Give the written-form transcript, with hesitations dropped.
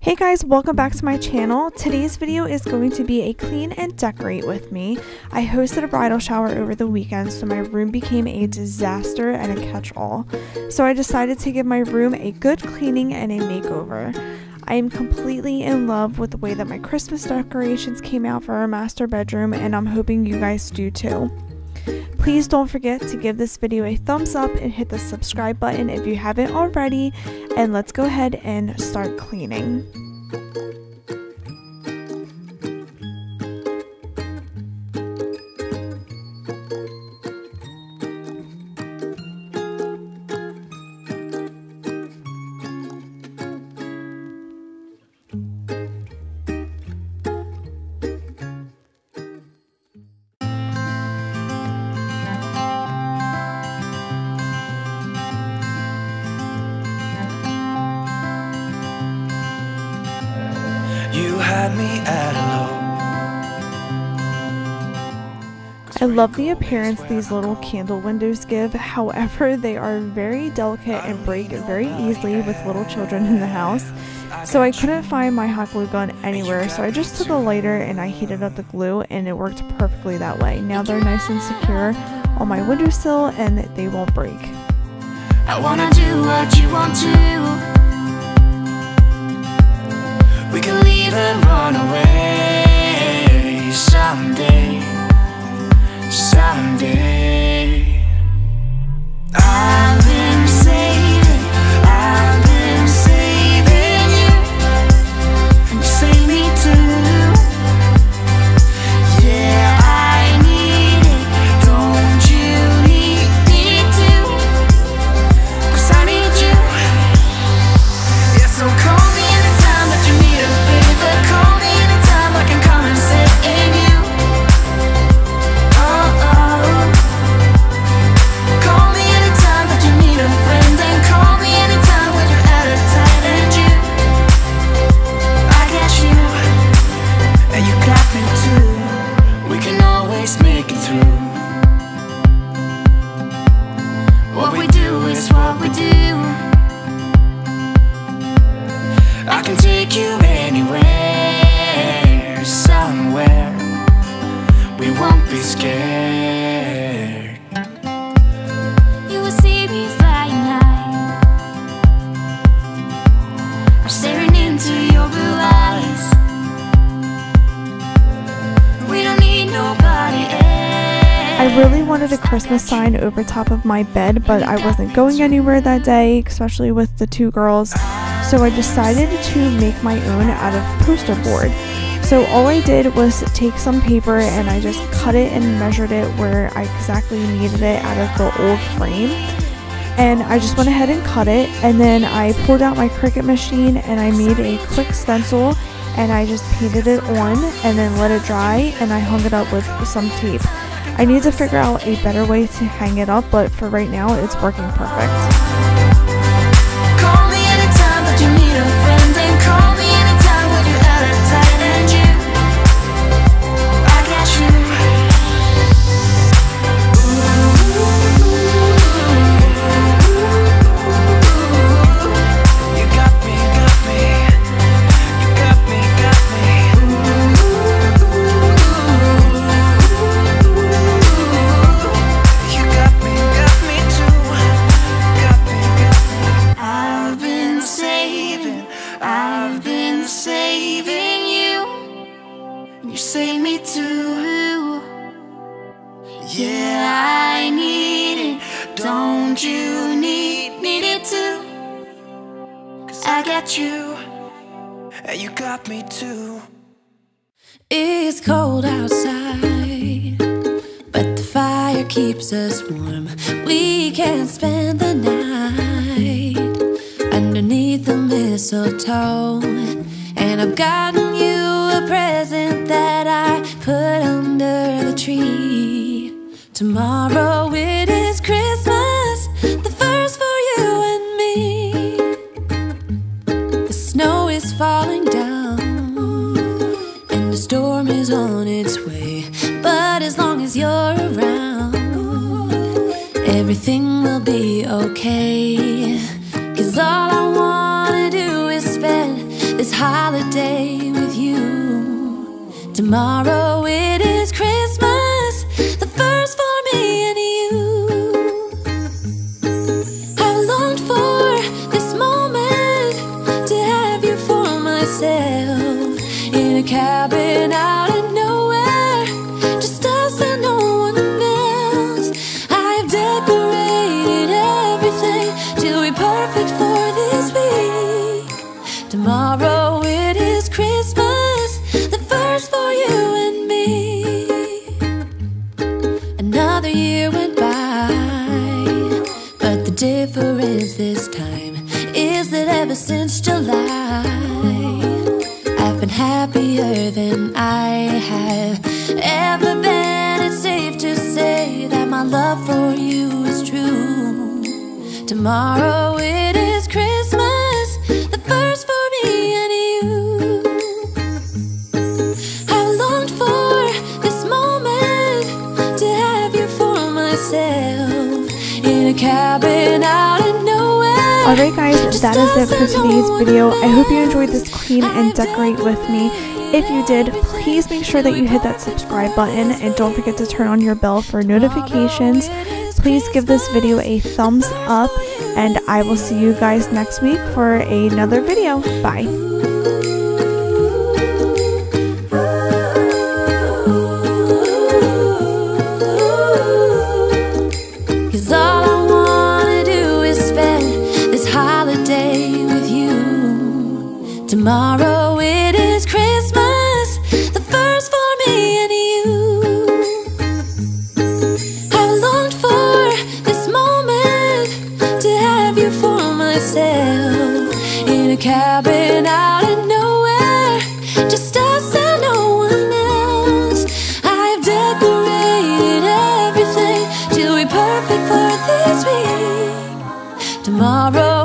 Hey guys, welcome back to my channel. Today's video is going to be a clean and decorate with me. I hosted a bridal shower over the weekend, so my room became a disaster and a catch-all. So I decided to give my room a good cleaning and a makeover. I am completely in love with the way that my Christmas decorations came out for our master bedroom, and I'm hoping you guys do too. Please don't forget to give this video a thumbs up and hit the subscribe button if you haven't already, and let's go ahead and start cleaning. You had me at hello. I love the appearance these little candle windows give, however they are very delicate and break very easily with little children in the house. So I couldn't find my hot glue gun anywhere, so I just took a lighter and I heated up the glue and it worked perfectly that way. Now they're nice and secure on my windowsill and they won't break. I wanna do what you want to. We can leave and run away someday, someday. I've been saving you, and you save me too. Yeah, I need it, don't you need me too? 'Cause I need you. Yeah, so call me anytime that you need a favor. Call me anytime I can come and save you. Oh, oh. Call me anytime that you need a friend, and call me anytime when you're at a tight end. I got you, and you got me too. We can always make it through. What we do is what we do. I can take you anywhere, somewhere. We won't be scared. You will see me flying high. I'm staring into your blue eyes. We don't need nobody else. I really wanted a Christmas sign over top of my bed, but I wasn't going anywhere that day, especially with the two girls. So I decided to make my own out of poster board. So all I did was take some paper and I just cut it and measured it where I exactly needed it out of the old frame. And I just went ahead and cut it, and then I pulled out my Cricut machine and I made a quick stencil and I just painted it on and then let it dry, and I hung it up with some tape. I need to figure out a better way to hang it up, but for right now it's working perfect. Call me anytime that you need a friend, and call me anytime when you're at a tight end. I got you. You got me, got me. You got me, got me. You got me too. Got me, got me. I've been saving you, and you save me too. Yeah, I need it, don't you need it too? 'Cause I got you, and you got me too. It's cold outside, but the fire keeps us warm. We can spend the night underneath the mistletoe, and I've gotten you a present that I put under the tree. Tomorrow it is Christmas, the first for you and me. The snow is falling down and the storm is on its way, but as long as you're around, everything will be okay. 'Cause all I wanna do is spend this holiday with you. Tomorrow it is Christmas, the first for me and you. I've longed for this moment to have you for myself, in a cabin out in nowhere, just us and no one else. I've decorated everything till we're perfect for this week. Tomorrow it is Christmas, the first for you and me. Another year went by, but the difference this time is that ever since July, I've been happier than I have ever been. It's safe to say that my love for you is true. Tomorrow it is Christmas, the first for me and you. I've longed for this moment to have you for myself, in a cabin out in nowhere. Alright guys, that is it for today's video. I hope you enjoyed this clean and decorate with me. If you did, please make sure that you hit that subscribe button and don't forget to turn on your bell for notifications. Please give this video a thumbs up and I will see you guys next week for another video. Bye. 'Cause all I wanna do is spend this holiday with you. Tomorrow it is Christmas, the first for me and you. I've longed for this moment to have you for myself, in a cabin out in nowhere, just us and no one else. I've decorated everything till we're perfect for this week. Tomorrow